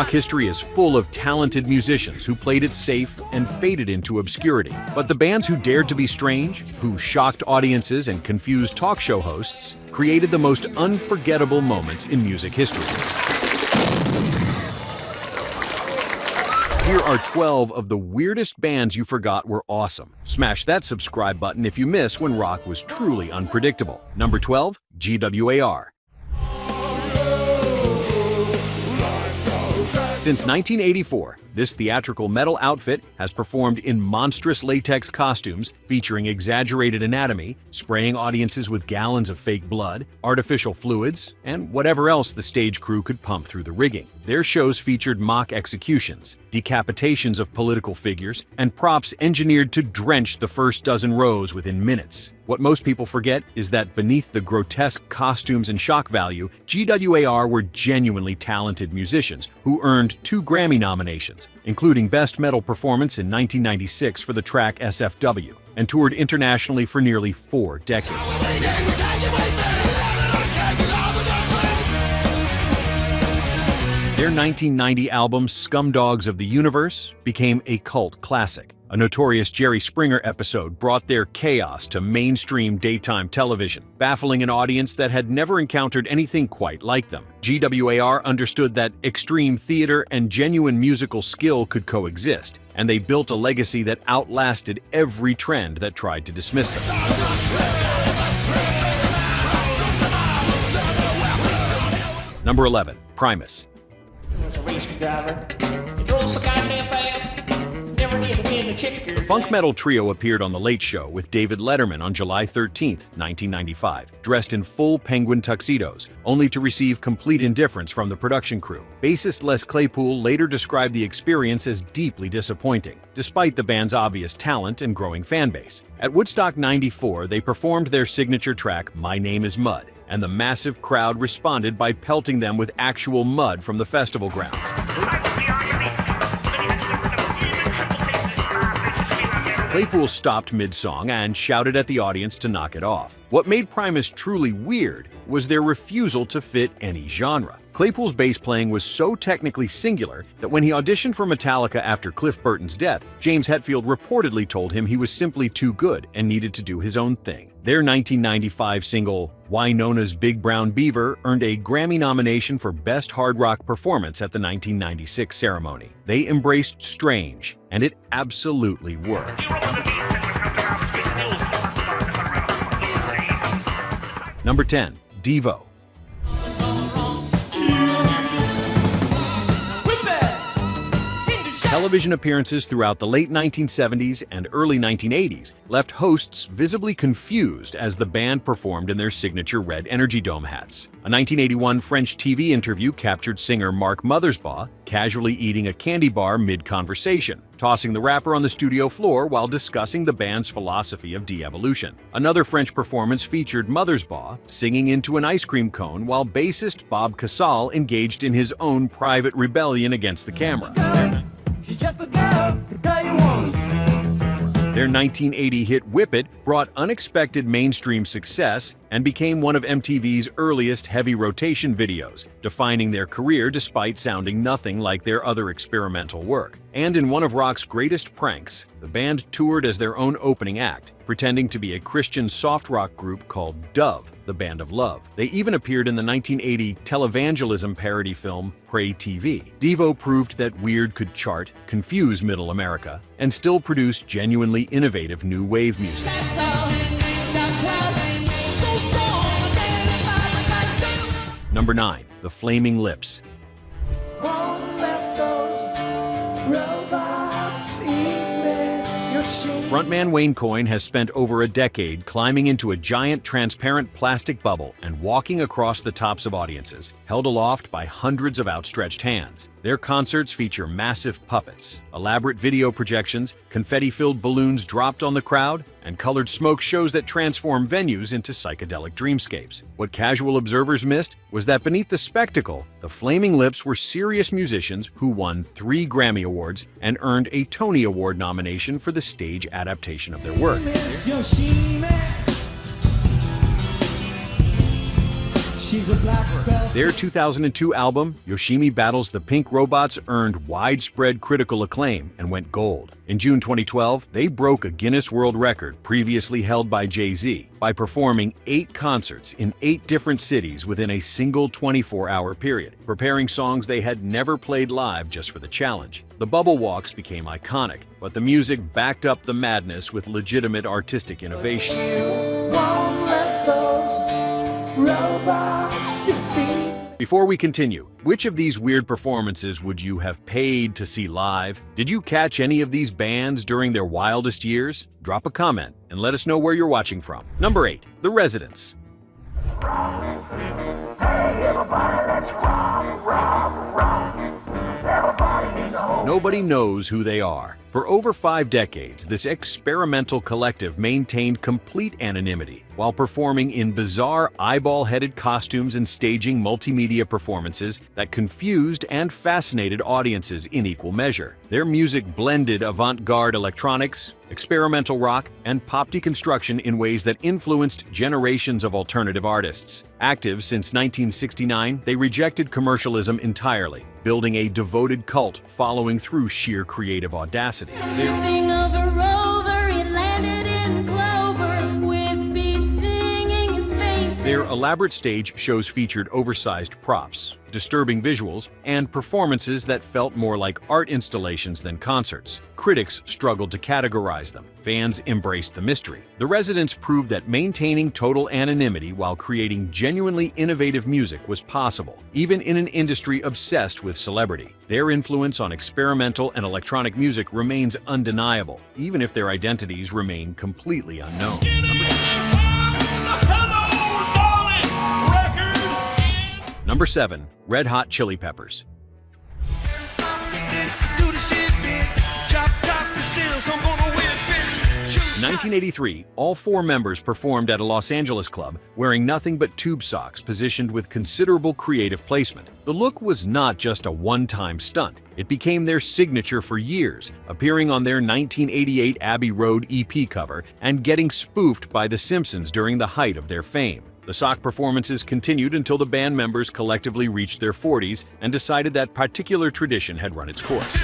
Rock history is full of talented musicians who played it safe and faded into obscurity. But the bands who dared to be strange, who shocked audiences and confused talk show hosts, created the most unforgettable moments in music history. Here are 12 of the weirdest bands you forgot were awesome. Smash that subscribe button if you miss when rock was truly unpredictable. Number 12, GWAR. Since 1984, this theatrical metal outfit has performed in monstrous latex costumes featuring exaggerated anatomy, spraying audiences with gallons of fake blood, artificial fluids, and whatever else the stage crew could pump through the rigging. Their shows featured mock executions, decapitations of political figures, and props engineered to drench the first dozen rows within minutes. What most people forget is that beneath the grotesque costumes and shock value, GWAR were genuinely talented musicians who earned 2 Grammy nominations, including Best Metal Performance in 1996 for the track SFW, and toured internationally for nearly 4 decades. Their 1990 album Scumdogs of the Universe became a cult classic. A notorious Jerry Springer episode brought their chaos to mainstream daytime television, baffling an audience that had never encountered anything quite like them. GWAR understood that extreme theater and genuine musical skill could coexist, and they built a legacy that outlasted every trend that tried to dismiss them. Number 11, Primus. The funk metal trio appeared on The Late Show with David Letterman on July 13, 1995, dressed in full penguin tuxedos, only to receive complete indifference from the production crew. Bassist Les Claypool later described the experience as deeply disappointing, despite the band's obvious talent and growing fan base. At Woodstock '94, they performed their signature track, My Name is Mud, and the massive crowd responded by pelting them with actual mud from the festival grounds. Claypool stopped mid-song and shouted at the audience to knock it off. What made Primus truly weird was their refusal to fit any genre. Claypool's bass playing was so technically singular that when he auditioned for Metallica after Cliff Burton's death, James Hetfield reportedly told him he was simply too good and needed to do his own thing. Their 1995 single, Wynona's Big Brown Beaver, earned a Grammy nomination for Best Hard Rock Performance at the 1996 ceremony. They embraced strange, and it absolutely worked. Number 10, Devo. Television appearances throughout the late 1970s and early 1980s left hosts visibly confused as the band performed in their signature red Energy Dome hats. A 1981 French TV interview captured singer Mark Mothersbaugh casually eating a candy bar mid-conversation, tossing the rapper on the studio floor while discussing the band's philosophy of de-evolution. Another French performance featured Mothersbaugh singing into an ice cream cone while bassist Bob Casale engaged in his own private rebellion against the camera. Their 1980 hit Whip It brought unexpected mainstream success and became one of MTV's earliest heavy rotation videos, defining their career despite sounding nothing like their other experimental work. And in one of rock's greatest pranks, the band toured as their own opening act, pretending to be a Christian soft rock group called Dove, the Band of Love. They even appeared in the 1980 televangelism parody film Pray TV. Devo proved that weird could chart, confuse Middle America, and still produce genuinely innovative new wave music. Number 9, The Flaming Lips. Frontman Wayne Coyne has spent over a decade climbing into a giant transparent plastic bubble and walking across the tops of audiences, held aloft by hundreds of outstretched hands. Their concerts feature massive puppets, elaborate video projections, confetti-filled balloons dropped on the crowd, and colored smoke shows that transform venues into psychedelic dreamscapes. What casual observers missed was that beneath the spectacle, the Flaming Lips were serious musicians who won 3 Grammy Awards and earned a Tony Award nomination for the stage adaptation of their work. She's a black belt. Their 2002 album, Yoshimi Battles the Pink Robots, earned widespread critical acclaim and went gold. In June 2012, they broke a Guinness World Record previously held by Jay-Z by performing 8 concerts in 8 different cities within a single 24-hour period, preparing songs they had never played live just for the challenge. The Bubble Walks became iconic, but the music backed up the madness with legitimate artistic innovation. Won't let those robots defeat. Before we continue, which of these weird performances would you have paid to see live? Did you catch any of these bands during their wildest years? Drop a comment and let us know where you're watching from. Number 8, The Residents. Hey everybody, let's rock. Everybody in the hole. Nobody knows who they are. For over 5 decades, this experimental collective maintained complete anonymity while performing in bizarre eyeball-headed costumes and staging multimedia performances that confused and fascinated audiences in equal measure. Their music blended avant-garde electronics, experimental rock, and pop deconstruction in ways that influenced generations of alternative artists. Active since 1969, they rejected commercialism entirely, building a devoted cult following through sheer creative audacity. Tripping over Rover, he landed in Clover with bees stinging his face. Their elaborate stage shows featured oversized props, disturbing visuals, and performances that felt more like art installations than concerts. Critics struggled to categorize them. Fans embraced the mystery. The Residents proved that maintaining total anonymity while creating genuinely innovative music was possible, even in an industry obsessed with celebrity. Their influence on experimental and electronic music remains undeniable, even if their identities remain completely unknown. Number 7, Red Hot Chili Peppers. 1983, all 4 members performed at a Los Angeles club wearing nothing but tube socks positioned with considerable creative placement. The look was not just a one-time stunt. It became their signature for years, appearing on their 1988 Abbey Road EP cover and getting spoofed by The Simpsons during the height of their fame. The sock performances continued until the band members collectively reached their 40s and decided that particular tradition had run its course.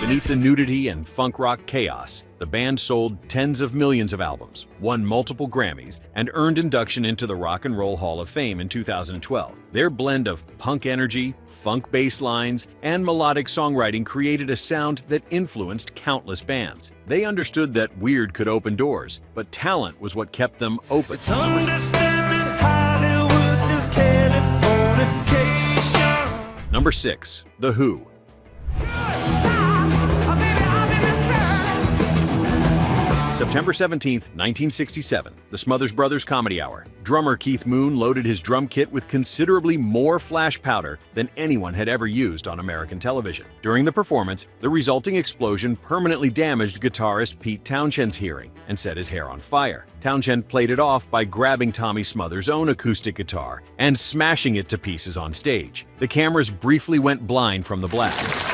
Beneath the nudity and funk rock chaos, the band sold tens of millions of albums, won multiple Grammys, and earned induction into the Rock and Roll Hall of Fame in 2012. Their blend of punk energy, funk bass lines, and melodic songwriting created a sound that influenced countless bands. They understood that weird could open doors, but talent was what kept them open. Number 6, The Who. September 17, 1967, the Smothers Brothers Comedy Hour. Drummer Keith Moon loaded his drum kit with considerably more flash powder than anyone had ever used on American television. During the performance, the resulting explosion permanently damaged guitarist Pete Townshend's hearing and set his hair on fire. Townshend played it off by grabbing Tommy Smothers' own acoustic guitar and smashing it to pieces on stage. The cameras briefly went blind from the blast.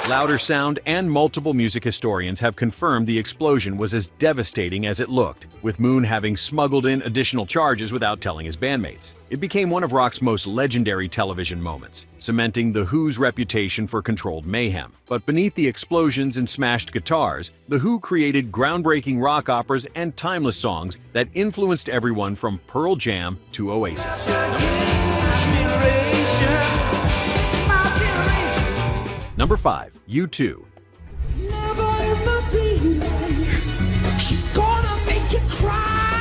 Louder sound and multiple music historians have confirmed the explosion was as devastating as it looked, with Moon having smuggled in additional charges without telling his bandmates. It became one of rock's most legendary television moments, cementing The Who's reputation for controlled mayhem. But beneath the explosions and smashed guitars, The Who created groundbreaking rock operas and timeless songs that influenced everyone from Pearl Jam to Oasis. Number 5, U2.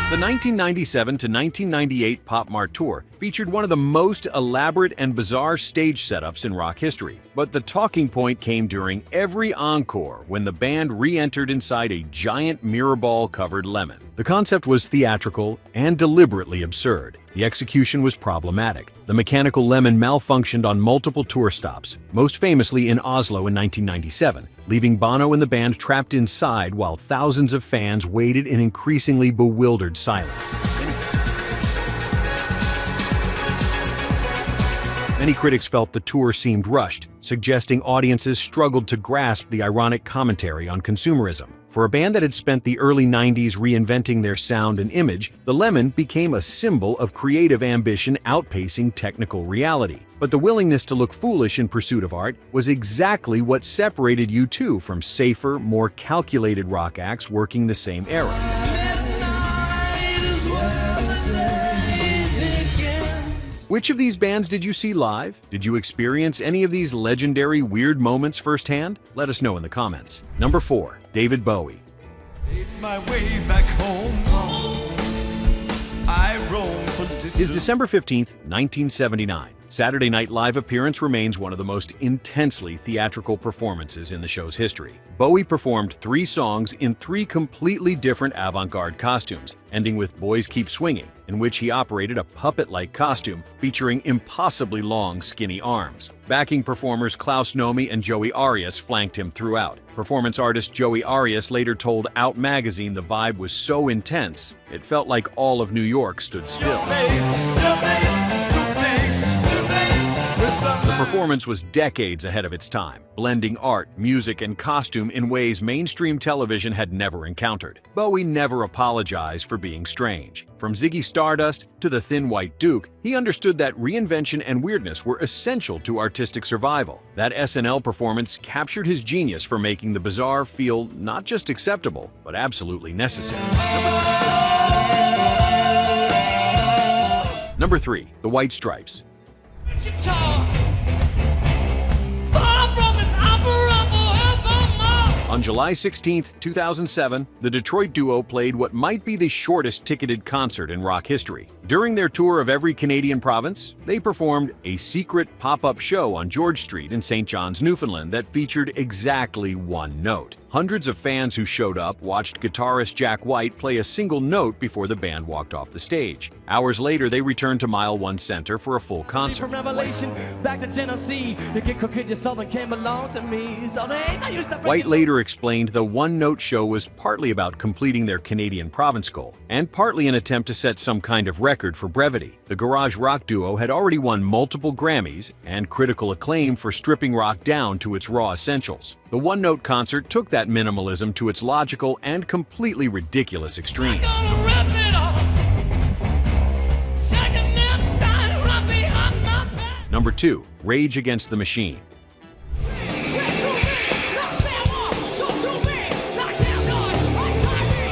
The 1997 to 1998 Pop Mart Tour featured one of the most elaborate and bizarre stage setups in rock history. But the talking point came during every encore when the band re-entered inside a giant mirror ball-covered lemon. The concept was theatrical and deliberately absurd. The execution was problematic. The mechanical lemon malfunctioned on multiple tour stops, most famously in Oslo in 1997, leaving Bono and the band trapped inside while thousands of fans waited in increasingly bewildered silence. Many critics felt the tour seemed rushed, suggesting audiences struggled to grasp the ironic commentary on consumerism. For a band that had spent the early 90s reinventing their sound and image, the Lemon became a symbol of creative ambition outpacing technical reality. But the willingness to look foolish in pursuit of art was exactly what separated U2 from safer, more calculated rock acts working the same era. Which of these bands did you see live? Did you experience any of these legendary weird moments firsthand? Let us know in the comments. Number 4. David Bowie. My way back home, I roam for His December 15, 1979, Saturday Night Live appearance remains one of the most intensely theatrical performances in the show's history. Bowie performed 3 songs in 3 completely different avant-garde costumes, ending with Boys Keep Swinging, in which he operated a puppet-like costume featuring impossibly long, skinny arms. Backing performers Klaus Nomi and Joey Arias flanked him throughout. Performance artist Joey Arias later told Out magazine the vibe was so intense, it felt like all of New York stood still. The performance was decades ahead of its time, blending art, music, and costume in ways mainstream television had never encountered. Bowie never apologized for being strange. From Ziggy Stardust to the Thin White Duke, he understood that reinvention and weirdness were essential to artistic survival. That SNL performance captured his genius for making the bizarre feel not just acceptable, but absolutely necessary. Number 3. The White Stripes. On July 16, 2007, the Detroit duo played what might be the shortest ticketed concert in rock history. During their tour of every Canadian province, they performed a secret pop-up show on George Street in St. John's, Newfoundland that featured exactly one note. Hundreds of fans who showed up watched guitarist Jack White play a single note before the band walked off the stage. Hours later, they returned to Mile One Center for a full concert. From Revelation back to Tennessee, you get crooked, your southern can't belong to me. So they ain't no use to White later explained the one-note show was partly about completing their Canadian province goal, and partly an attempt to set some kind of record for brevity. The garage rock duo had already won multiple Grammys and critical acclaim for stripping rock down to its raw essentials. The one-note concert took that minimalism to its logical and completely ridiculous extreme. Number 2. Rage Against the Machine.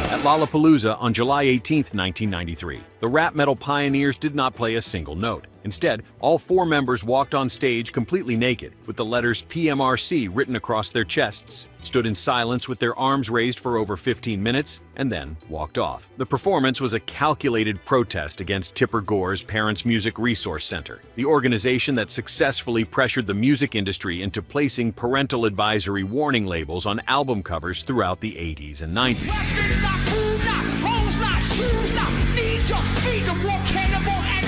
At Lollapalooza on July 18, 1993, the rap metal pioneers did not play a single note. Instead, all 4 members walked on stage completely naked, with the letters PMRC written across their chests, stood in silence with their arms raised for over 15 minutes, and then walked off. The performance was a calculated protest against Tipper Gore's Parents Music Resource Center, the organization that successfully pressured the music industry into placing parental advisory warning labels on album covers throughout the 80s and 90s.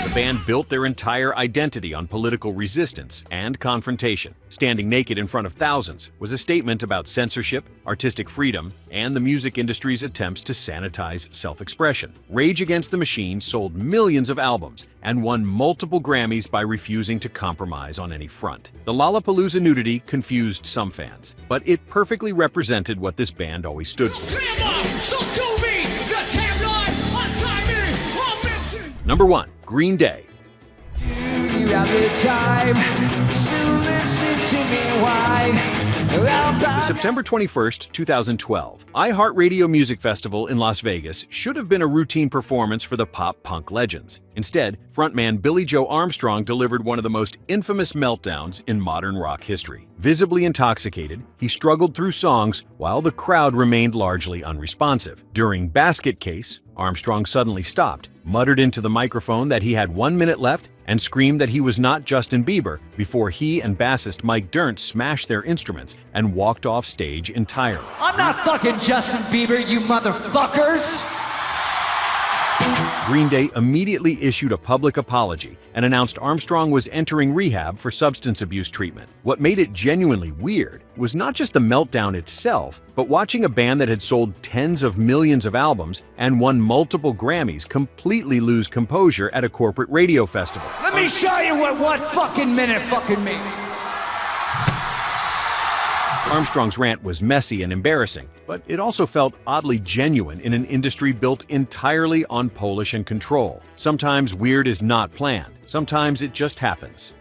The band built their entire identity on political resistance and confrontation. Standing naked in front of thousands was a statement about censorship, artistic freedom, and the music industry's attempts to sanitize self-expression. Rage Against the Machine sold millions of albums and won multiple Grammys by refusing to compromise on any front. The Lollapalooza nudity confused some fans, but it perfectly represented what this band always stood for. Number 1. Green Day. You have the time to listen to me whine. The September 21st, 2012, iHeartRadio Music Festival in Las Vegas should have been a routine performance for the pop-punk legends. Instead, frontman Billy Joe Armstrong delivered one of the most infamous meltdowns in modern rock history. Visibly intoxicated, he struggled through songs while the crowd remained largely unresponsive. During Basket Case, Armstrong suddenly stopped, muttered into the microphone that he had 1 minute left, and screamed that he was not Justin Bieber before he and bassist Mike Dirnt smashed their instruments and walked off stage entirely. I'm not fucking Justin Bieber, you motherfuckers! Green Day immediately issued a public apology and announced Armstrong was entering rehab for substance abuse treatment. What made it genuinely weird was not just the meltdown itself, but watching a band that had sold tens of millions of albums and won multiple Grammys completely lose composure at a corporate radio festival. Let me show you what fucking minute fucking means. Armstrong's rant was messy and embarrassing, but it also felt oddly genuine in an industry built entirely on polish and control. Sometimes weird is not planned. Sometimes it just happens.